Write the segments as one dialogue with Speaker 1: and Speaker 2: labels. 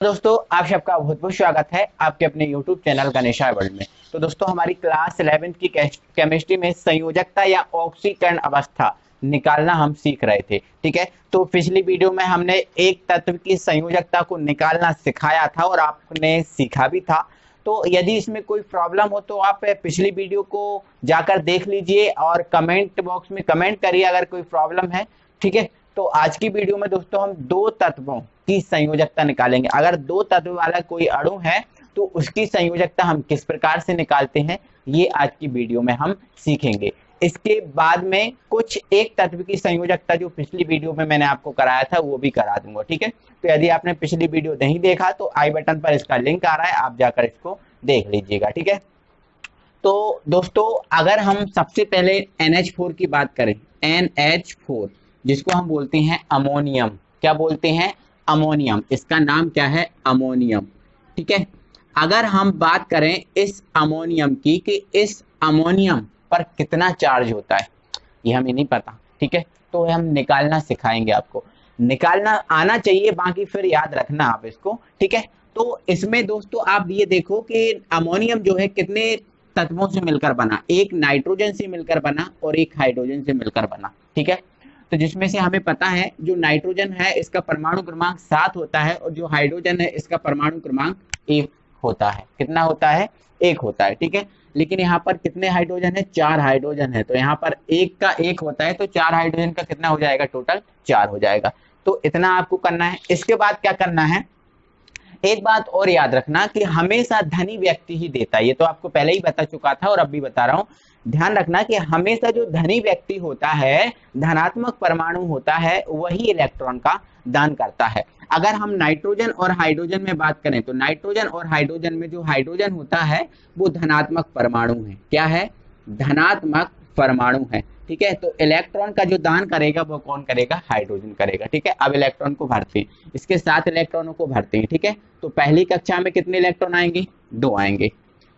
Speaker 1: दोस्तों आप सबका बहुत बहुत स्वागत है आपके अपने YouTube चैनल गणेशा वर्ल्ड में। तो दोस्तों हमारी क्लास 11th की केमिस्ट्री में संयोजकता या ऑक्सीकरण अवस्था निकालना हम सीख रहे थे। ठीक है, तो पिछली वीडियो में हमने एक तत्व की संयोजकता को निकालना सिखाया था और आपने सीखा भी था। तो यदि इसमें कोई प्रॉब्लम हो तो आप पिछली वीडियो को जाकर देख लीजिए और कमेंट बॉक्स में कमेंट करिए अगर कोई प्रॉब्लम है। ठीक है, तो आज की वीडियो में दोस्तों हम दो तत्वों की संयोजकता निकालेंगे। अगर दो तत्व वाला कोई अणु है तो उसकी संयोजकता हम किस प्रकार से निकालते हैं, ये आज की वीडियो में हम सीखेंगे। इसके बाद में कुछ एक तत्व की संयोजकता जो पिछली वीडियो में मैंने आपको कराया था वो भी करा दूंगा। ठीक है, तो यदि आपने पिछली वीडियो नहीं देखा तो आई बटन पर इसका लिंक आ रहा है, आप जाकर इसको देख लीजिएगा। ठीक है, तो दोस्तों अगर हम सबसे पहले NH4 की बात करें, NH4 जिसको हम बोलते हैं अमोनियम, क्या बोलते हैं? अमोनियम। इसका नाम क्या है? अमोनियम। ठीक है, अगर हम बात करें इस अमोनियम की कि इस अमोनियम पर कितना चार्ज होता है, ये हमें नहीं पता। ठीक है, तो हम निकालना सिखाएंगे आपको, निकालना आना चाहिए, बाकी फिर याद रखना आप इसको। ठीक है, तो इसमें दोस्तों आप ये देखो कि अमोनियम जो है कितने तत्वों से मिलकर बना, एक नाइट्रोजन से मिलकर बना और एक हाइड्रोजन से मिलकर बना। ठीक है, तो जिसमें से हमें पता है जो नाइट्रोजन है इसका परमाणु क्रमांक 7 होता है और जो हाइड्रोजन है इसका परमाणु क्रमांक 1 होता है। कितना होता है? 1 होता है। ठीक है, लेकिन यहाँ पर कितने हाइड्रोजन है? 4 हाइड्रोजन है, तो यहाँ पर 1 का 1 होता है तो 4 हाइड्रोजन का कितना हो जाएगा? टोटल 4 हो जाएगा। तो इतना आपको करना है। इसके बाद क्या करना है, एक बात और याद रखना कि हमेशा धनी व्यक्ति ही देता है, ये तो आपको पहले ही बता चुका था और अब भी बता रहा हूं। ध्यान रखना कि हमेशा जो धनी व्यक्ति होता है, धनात्मक परमाणु होता है, वही इलेक्ट्रॉन का दान करता है। अगर हम नाइट्रोजन और हाइड्रोजन में बात करें तो नाइट्रोजन और हाइड्रोजन में जो हाइड्रोजन होता है वो धनात्मक परमाणु है। क्या है? धनात्मक परमाणु है। ठीक है, तो इलेक्ट्रॉन का जो दान करेगा वो कौन करेगा? हाइड्रोजन करेगा। ठीक है, अब इलेक्ट्रॉन को भरते हैं, इसके 7 इलेक्ट्रॉनों को भरते हैं। ठीक है, तो पहली कक्षा में कितने इलेक्ट्रॉन आएंगे? 2 आएंगे।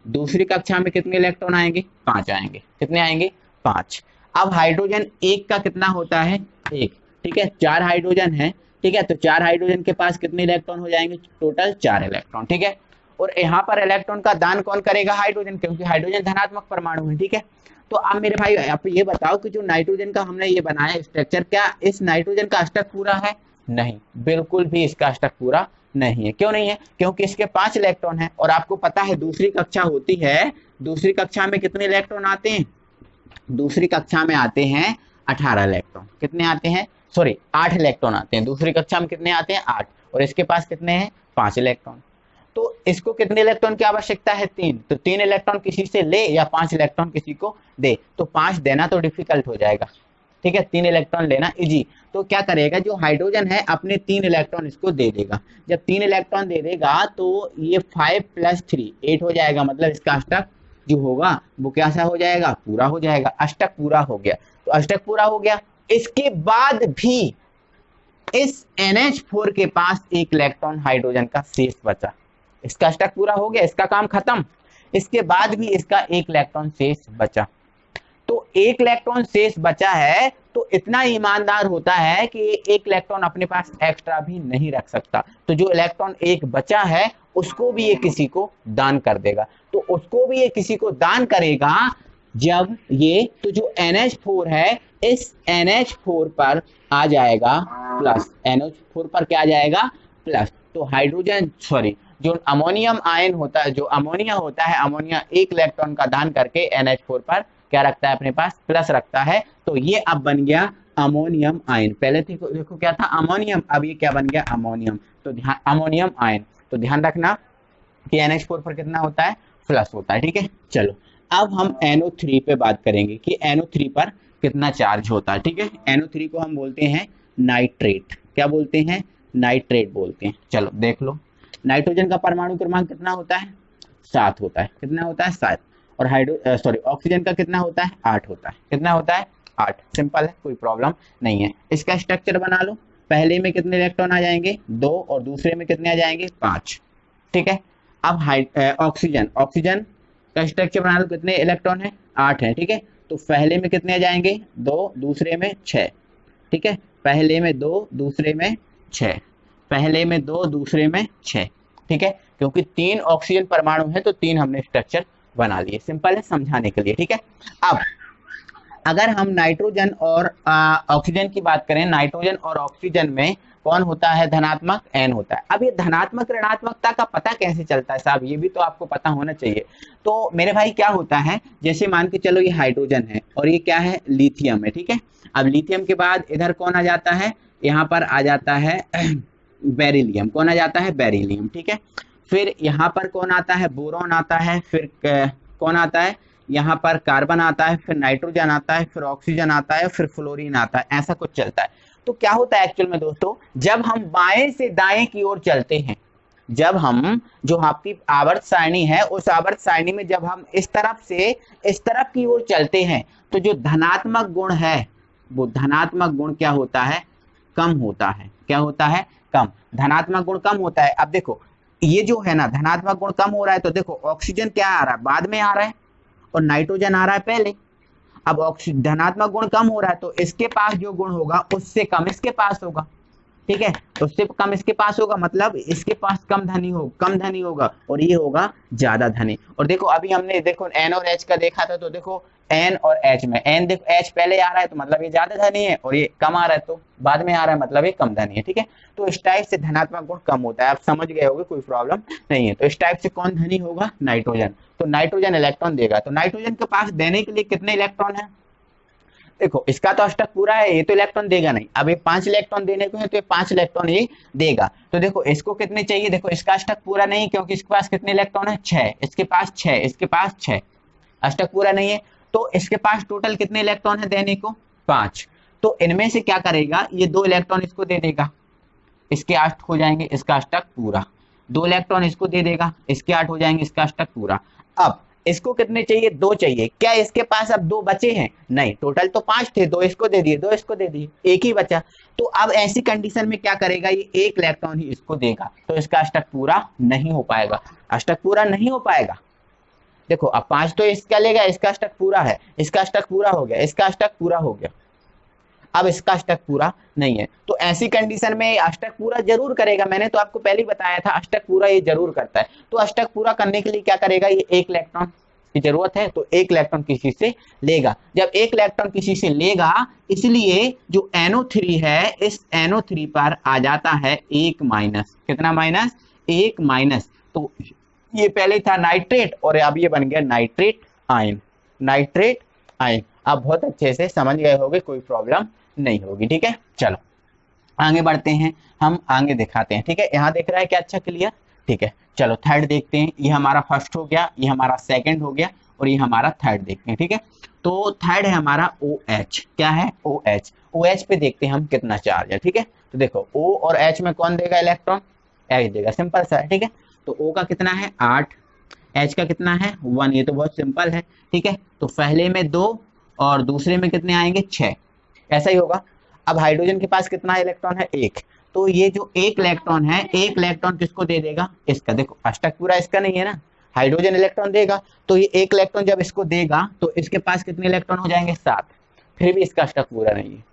Speaker 1: दूसरी कक्षा में कितने इलेक्ट्रॉन आएंगे? 5 आएंगे। कितने आएंगे? 5। अब हाइड्रोजन एक का कितना होता है? 1। ठीक है, 4 हाइड्रोजन है। ठीक है, तो 4 हाइड्रोजन के पास कितने इलेक्ट्रॉन हो जाएंगे? Total 4 electron. ठीक है, और यहाँ पर इलेक्ट्रॉन का दान कौन करेगा? हाइड्रोजन, क्योंकि हाइड्रोजन धनात्मक परमाणु है। ठीक है, तो अब मेरे भाई आप ये बताओ कि जो नाइट्रोजन का हमने ये बनाया स्ट्रक्चर, क्या इस नाइट्रोजन का अष्टक पूरा है? नहीं, बिल्कुल भी इसका अष्टक पूरा नहीं है। क्यों नहीं है? क्योंकि इसके 5 इलेक्ट्रॉन है और आपको पता है दूसरी कक्षा होती है, दूसरी कक्षा में कितने इलेक्ट्रॉन आते हैं? दूसरी कक्षा में आते हैं 18 इलेक्ट्रॉन। कितने आते हैं? सॉरी, 8 इलेक्ट्रॉन आते हैं दूसरी कक्षा में। कितने आते हैं? 8। और इसके पास कितने हैं? 5 इलेक्ट्रॉन। तो इसको कितने इलेक्ट्रॉन की आवश्यकता है? 3। तो 3 इलेक्ट्रॉन किसी से ले या 5 इलेक्ट्रॉन किसी को दे, तो 5 देना तो डिफिकल्ट हो जाएगा। ठीक है, 3 इलेक्ट्रॉन लेना इजी। तो क्या करेगा, जो हाइड्रोजन है अपने 3 इलेक्ट्रॉन इसको दे देगा। जब 3 इलेक्ट्रॉन दे देगा तो ये 5 + 3 8 हो जाएगा, मतलब इसका अष्टक जो होगा वो कैसा हो जाएगा? पूरा हो जाएगा। अष्टक पूरा हो गया। तो अष्टक पूरा हो गया। इसके बाद भी इस NH4 के पास 1 इलेक्ट्रॉन हाइड्रोजन का शेष बचा। इसका अष्टक पूरा हो गया, इसका काम खत्म। इसके बाद भी इसका 1 इलेक्ट्रॉन शेष बचा। तो 1 इलेक्ट्रॉन शेष बचा है तो इतना ईमानदार होता है कि 1 इलेक्ट्रॉन अपने पास एक्स्ट्रा भी नहीं रख सकता। तो जो इलेक्ट्रॉन 1 बचा है उसको भी ये किसी को दान कर देगा। तो उसको भी ये किसी को दान करेगा जब ये, तो जो NH4 है इस NH4 पर आ जाएगा प्लस। NH4 पर क्या आ जाएगा? प्लस। तो हाइड्रोजन सॉरी जो अमोनियम आयन होता है, जो अमोनिया होता है, अमोनिया 1 इलेक्ट्रॉन का दान करके NH4 पर क्या रखता है? अपने पास प्लस रखता है। तो ये अब बन गया अमोनियम आयन। पहले देखो क्या था? अमोनियम, अब ये क्या बन गया? अमोनियम। तो ध्यान, अमोनियम आयन। तो ध्यान रखना कि NH4 पर कितना होता है? प्लस होता है। ठीक है, चलो अब हम NO3 पे बात करेंगे कि NO3 पर कितना चार्ज होता है। ठीक है, NO3 को हम बोलते हैं नाइट्रेट। क्या बोलते हैं? नाइट्रेट बोलते हैं। चलो देख लो, नाइट्रोजन का परमाणु क्रमांक कितना होता है? 7 होता है। कितना होता है? 7। और ऑक्सीजन का कितना होता है? 8 होता है। कितना होता है? 8। सिंपल है, कोई प्रॉब्लम नहीं है। इसका स्ट्रक्चर बना लो। पहले में कितने इलेक्ट्रॉन आ जाएंगे? 2। और दूसरे में कितने आ जाएंगे? 5। ठीक है, अब ऑक्सीजन का स्ट्रक्चर बना लो। कितने इलेक्ट्रॉन है? 8 है। ठीक है, तो पहले में कितने आ जाएंगे? 2, दूसरे में 6। ठीक है, पहले में 2, दूसरे में 6। पहले में 2, दूसरे में 6, ठीक है, क्योंकि 3 ऑक्सीजन परमाणु है तो 3 हमने स्ट्रक्चर बना लिए। सिंपल है समझाने के लिए, ठीक है। अब अगर हम नाइट्रोजन और ऑक्सीजन की बात करें, नाइट्रोजन और ऑक्सीजन में कौन होता है धनात्मक, N होता है। अब ये धनात्मक ऋणात्मकता का पता कैसे चलता है साहब, ये भी तो आपको पता होना चाहिए। तो मेरे भाई क्या होता है, जैसे मान के चलो ये हाइड्रोजन है और ये क्या है, लिथियम है, ठीक है। अब लिथियम के बाद इधर कौन आ जाता है, यहाँ पर आ जाता है बेरिलियम, कौन आ जाता है, बेरिलियम, ठीक है। फिर यहाँ पर कौन आता है, बोरॉन आता है, फिर कौन आता है, यहाँ पर कार्बन आता है, फिर नाइट्रोजन आता है, फिर ऑक्सीजन आता है, फिर फ्लोरीन आता है, ऐसा कुछ चलता है। तो क्या होता है एक्चुअल में दोस्तों, जब हम बाएं से दाएं की ओर चलते हैं, जब हम जो आपकी आवर्त सारणी है उस आवर्त सारणी में जब हम इस तरफ से इस तरफ की ओर चलते हैं, तो जो धनात्मक गुण है वो धनात्मक गुण क्या होता है, कम होता है। क्या होता है, कम, धनात्मक गुण कम होता है। अब देखो ये जो है ना धनात्मक गुण कम हो रहा है, तो देखो ऑक्सीजन क्या आ रहा है, बाद में आ रहा है और नाइट्रोजन आ रहा है पहले। अब धनात्मक गुण कम हो रहा है तो इसके पास जो गुण होगा उससे कम इसके पास होगा, ठीक है, उससे कम इसके पास होगा, मतलब इसके पास कम धनी होगा और ये होगा ज्यादा धनी। और देखो अभी हमने देखो N और H का देखा था, तो देखो N और H में N देखो H पहले आ रहा है तो मतलब ये ज्यादा धनी है, और ये कम आ रहा है तो बाद में आ रहा है मतलब ये कम धनी है, ठीक है। तो इस टाइप से धनात्मक गुण कम होता है, आप समझ गए होंगे, कोई प्रॉब्लम नहीं है। तो इस टाइप से कौन धनी होगा, नाइट्रोजन। तो नाइट्रोजन इलेक्ट्रॉन देगा, तो नाइट्रोजन के पास देने के लिए कितने इलेक्ट्रॉन है, देखो इसका तो अष्टक पूरा है, ये तो इलेक्ट्रॉन देगा नहीं। अब ये 5 इलेक्ट्रॉन देने को है तो ये 5 इलेक्ट्रॉन ये देगा। तो देखो इसको कितने चाहिए, देखो इसका अष्टक पूरा नहीं क्योंकि इसके पास कितने इलेक्ट्रॉन है, 6, इसके पास 6, इसके पास 6, अष्टक पूरा नहीं है। तो इसके पास टोटल कितने इलेक्ट्रॉन है देने को, 5। तो इनमें से क्या करेगा, ये 2 इलेक्ट्रॉन इसको दे देगा, इसके 8 हो जाएंगे, इसका अष्टक पूरा। 2 इलेक्ट्रॉन इसको दे देगा, इसके 8 हो जाएंगे, इसका अष्टक पूरा। अब इसको कितने चाहिए, 2 चाहिए। क्या इसके पास अब 2 बचे हैं, नहीं, टोटल तो 5 थे, 2 इसको दे दिए, 2 इसको दे दिए, एक ही बचा। तो अब ऐसी कंडीशन में क्या करेगा, ये 1 इलेक्ट्रॉन ही इसको देगा, तो इसका अष्टक पूरा नहीं हो पाएगा, अष्टक पूरा नहीं हो पाएगा। देखो अब 5 तो इसका लेगा, इसका अष्टक पूरा है, इसका अष्टक पूरा हो गया, इसका अष्टक पूरा हो गया, अब इसका अष्टक पूरा नहीं है। तो ऐसी कंडीशन में अष्टक पूरा जरूर करेगा, मैंने तो आपको पहले ही बताया था अष्टक पूरा ये जरूर करता है। तो अष्टक पूरा करने के लिए क्या करेगा, ये 1 इलेक्ट्रॉन की जरूरत है, तो 1 इलेक्ट्रॉन किसी से लेगा। जब 1 इलेक्ट्रॉन किसी से लेगा, इसलिए जो NO3 है इस NO3 पर आ जाता है 1 माइनस, कितना माइनस, 1 माइनस। तो ये पहले था नाइट्रेट और अब ये बन गया नाइट्रेट आयन, नाइट्रेट आयन। आप बहुत अच्छे से समझ गए होंगे, कोई प्रॉब्लम नहीं होगी, ठीक है। चलो आगे बढ़ते हैं, हम आगे दिखाते हैं, ठीक है। यहाँ देख रहा है क्या, अच्छा क्लियर, ठीक है। चलो थर्ड देखते हैं, ये हमारा फर्स्ट हो गया, ये हमारा सेकंड हो गया और ये हमारा थर्ड देखते हैं, ठीक है। तो थर्ड है हमारा OH, क्या है, OH। OH पे देखते हैं हम कितना चार्ज है, ठीक है। तो देखो O और H में कौन देगा इलेक्ट्रॉन, H देगा, सिंपल सा है, ठीक है। तो O का कितना है 8, H का कितना है 1, ये तो बहुत सिंपल है, ठीक है। तो पहले में 2 और दूसरे में कितने आएंगे 6, ऐसा ही होगा। अब हाइड्रोजन के पास कितना इलेक्ट्रॉन है 1, तो ये जो 1 इलेक्ट्रॉन है, 1 इलेक्ट्रॉन किसको दे देगा, इसका। देखो अष्टक पूरा इसका नहीं है ना, हाइड्रोजन इलेक्ट्रॉन देगा, तो ये 1 इलेक्ट्रॉन जब इसको देगा तो इसके पास कितने इलेक्ट्रॉन हो जाएंगे 7, फिर भी इसका अष्टक पूरा नहीं है।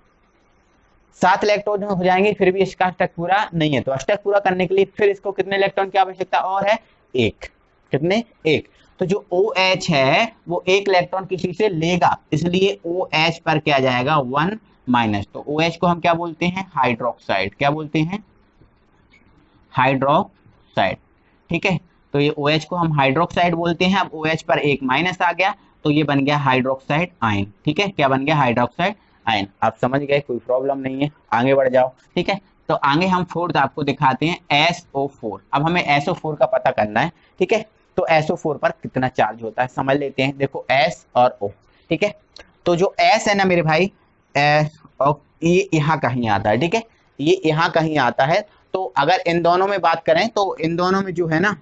Speaker 1: 7 इलेक्ट्रॉन हो जाएंगे फिर भी इसका अष्टक पूरा नहीं है। तो अष्टक पूरा करने के लिए फिर इसको कितने इलेक्ट्रॉन की आवश्यकता और है, 1, कितने, 1। तो जो OH है वो 1 इलेक्ट्रॉन किसी से लेगा, इसलिए OH पर क्या जाएगा 1 माइनस। तो OH को हम क्या बोलते हैं, हाइड्रोक्साइड, क्या बोलते हैं, हाइड्रोक्साइड, ठीक है। तो ये OH को हम हाइड्रोक्साइड बोलते हैं। अब OH पर 1 माइनस आ गया तो ये बन गया हाइड्रोक्साइड आयन, ठीक है। क्या बन गया, हाइड्रोक्साइड आयन। आप समझ गए, कोई प्रॉब्लम नहीं है, आगे बढ़ जाओ, ठीक है। तो आगे हम फोर्थ आपको दिखाते हैं SO4। अब हमें SO4 का पता करना है, ठीक है। तो SO4 पर कितना चार्ज होता है समझ लेते हैं। देखो S और O, ठीक है। तो जो S है ना मेरे भाई, ये यहाँ कहीं आता है, ठीक है, ये यहाँ कहीं आता है। तो अगर इन दोनों में बात करें तो इन दोनों में जो है ना,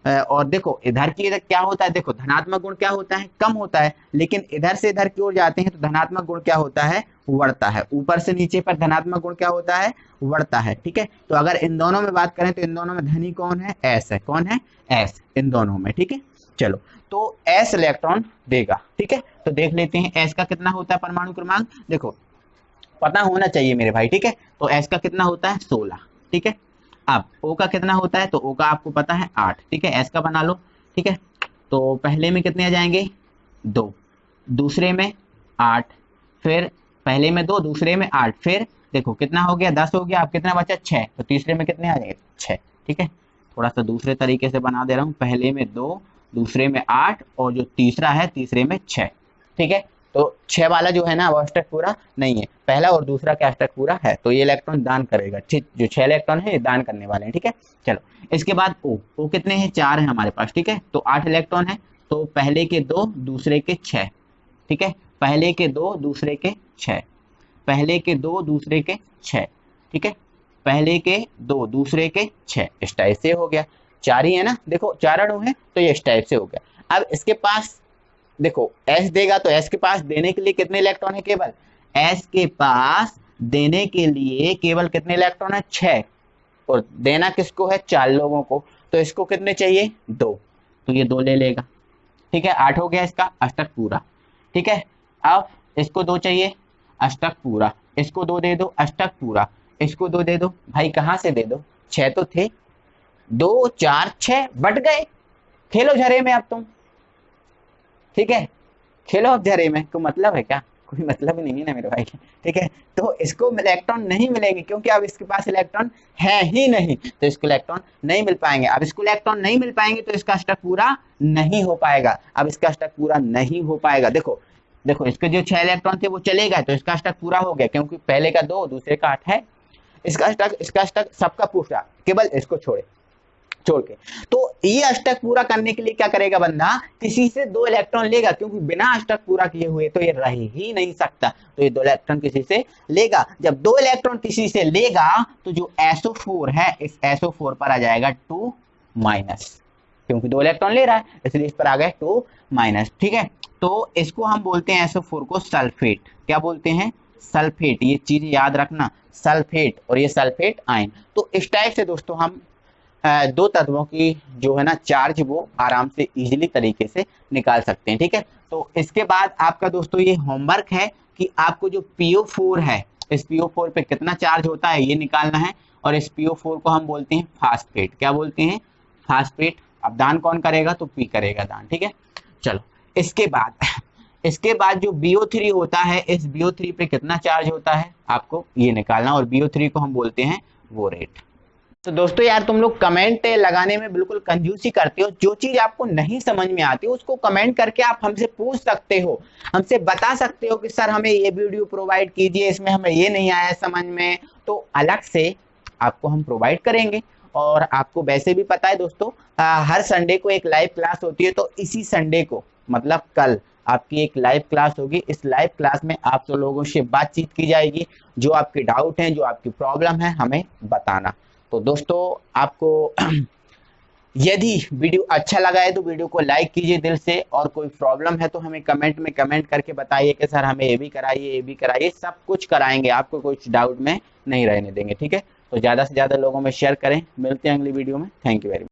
Speaker 1: और देखो इधर की इधर क्या होता है, देखो धनात्मक गुण क्या होता है, कम होता है, लेकिन इधर से इधर की ओर जाते हैं तो धनात्मक गुण क्या होता है, बढ़ता है। ऊपर से नीचे पर धनात्मक गुण क्या होता है, बढ़ता है, ठीक है। तो अगर इन दोनों में बात करें तो इन दोनों में धनी कौन है, S है, कौन है, S, इन दोनों में, ठीक है। चलो तो S इलेक्ट्रॉन देगा, ठीक है। तो देख लेते हैं S का कितना होता है परमाणु क्रमांक, देखो पता होना चाहिए मेरे भाई, ठीक है। तो S का कितना होता है 16, ठीक है। अब O का कितना होता है, तो O का आपको पता है 8, ठीक है। S का बना लो, ठीक है। तो पहले में कितने आ जाएंगे 2, दूसरे में 8, फिर पहले में 2, दूसरे में 8, फिर देखो कितना हो गया 10 हो गया। अब कितना बचा 6, तो तीसरे में कितने आ जाएंगे 6, ठीक है। थोड़ा सा दूसरे तरीके से बना दे रहा हूँ, पहले में 2, दूसरे में 8 और जो तीसरा है तीसरे में 6, ठीक है। तो 6 वाला जो है ना वो अष्टक पूरा नहीं है, पहला और दूसरा का अष्टक पूरा है, तो ये इलेक्ट्रॉन दान करेगा, ठीक। जो 6 इलेक्ट्रॉन है ये दान करने वाले हैं, ठीक है। चलो इसके बाद ओ कितने हैं 4 है हमारे पास, ठीक है। तो 8 इलेक्ट्रॉन है, तो पहले के 2 दूसरे के 6, ठीक है। पहले के 2 दूसरे के 6, पहले के 2 दूसरे के 6, ठीक है। पहले के 2 दूसरे के 6, इस टाइप से हो गया। 4 ही है ना, देखो 4 अणु है तो ये इस टाइप से हो गया। अब इसके पास देखो S देगा, तो S के पास देने के लिए कितने इलेक्ट्रॉन है, केवल S के पास देने के लिए केवल कितने इलेक्ट्रॉन है 6, और देना किसको है 4 लोगों को, तो इसको कितने चाहिए 2, तो ये 2 ले लेगा, ठीक है। 8 हो गया इसका अष्टक पूरा, ठीक है। अब इसको 2 चाहिए अष्टक पूरा, इसको 2 दे दो अष्टक पूरा, इसको 2 दे दो भाई, कहां से दे दो 6 तो थे, 2 4 6 बट गए। खेलो झरे में अब तुम, ठीक है। खेलो अब झरे में, कोई मतलब है क्या, कोई मतलब ही नहीं है ना मेरे भाई, ठीक है। तो इसको इलेक्ट्रॉन नहीं मिलेंगे क्योंकि अब इसके पास इलेक्ट्रॉन है ही नहीं, तो इसको इलेक्ट्रॉन नहीं मिल पाएंगे। अब इसको इलेक्ट्रॉन नहीं मिल पाएंगे तो इसका अष्टक पूरा नहीं हो पाएगा। अब इसका अष्टक पूरा नहीं हो पाएगा, देखो देखो इसके जो 6 इलेक्ट्रॉन थे वो चले गए, तो इसका अष्टक पूरा हो गया क्योंकि पहले का 2 दूसरे का 8 है। इसका अष्टक सबका पूरा, केवल इसको छोड़ के। तो ये अष्टक पूरा करने के लिए क्या करेगा बंदा, किसी से 2 इलेक्ट्रॉन लेगा, क्योंकि बिना अष्टक पूरा किए हुए तो ये रह ही नहीं सकता, तो ये 2 इलेक्ट्रॉन किसी से लेगा। जब 2 इलेक्ट्रॉन किसी से लेगा तो जो SO4 है इस SO4 पर आ जाएगा 2 माइनस, क्योंकि 2 इलेक्ट्रॉन ले रहा है इसलिए इस पर आ गया 2 माइनस, ठीक है। तो इसको हम बोलते हैं SO4 को सल्फेट, क्या बोलते हैं सल्फेट, ये चीज याद रखना सल्फेट, और ये सल्फेट आयन। तो इस टाइप से दोस्तों हम 2 तत्वों की जो है ना चार्ज वो आराम से इजीली तरीके से निकाल सकते हैं, ठीक है। तो इसके बाद आपका दोस्तों ये होमवर्क है कि आपको जो PO4 है इस PO4 पे कितना चार्ज होता है ये निकालना है, और इस PO4 को हम बोलते हैं फास्फेट, क्या बोलते हैं फास्फेट। अब दान कौन करेगा, तो P करेगा दान, ठीक है। चलो इसके बाद जो BO3 होता है इस BO3 पे कितना चार्ज होता है आपको ये निकालना, और BO3 को हम बोलते हैं बोरेट। तो दोस्तों यार तुम लोग कमेंट लगाने में बिल्कुल कंजूसी करते हो, जो चीज आपको नहीं समझ में आती उसको कमेंट करके आप हमसे पूछ सकते हो, हमसे बता सकते हो कि सर हमें ये वीडियो प्रोवाइड कीजिए, इसमें हमें ये नहीं आया समझ में, तो अलग से आपको हम प्रोवाइड करेंगे। और आपको वैसे भी पता है दोस्तों हर संडे को एक लाइव क्लास होती है, तो इसी संडे को मतलब कल आपकी एक लाइव क्लास होगी। इस लाइव क्लास में आप तो लोगों से बातचीत की जाएगी, जो आपके डाउट हैं जो आपकी प्रॉब्लम है हमें बताना। तो दोस्तों आपको यदि वीडियो अच्छा लगा है तो वीडियो को लाइक कीजिए दिल से, और कोई प्रॉब्लम है तो हमें कमेंट में कमेंट करके बताइए कि सर हमें ये भी कराइए, सब कुछ कराएंगे, आपको कुछ डाउट में नहीं रहने देंगे, ठीक है। तो ज़्यादा से ज़्यादा लोगों में शेयर करें, मिलते हैं अगली वीडियो में, थैंक यू वेरी मच।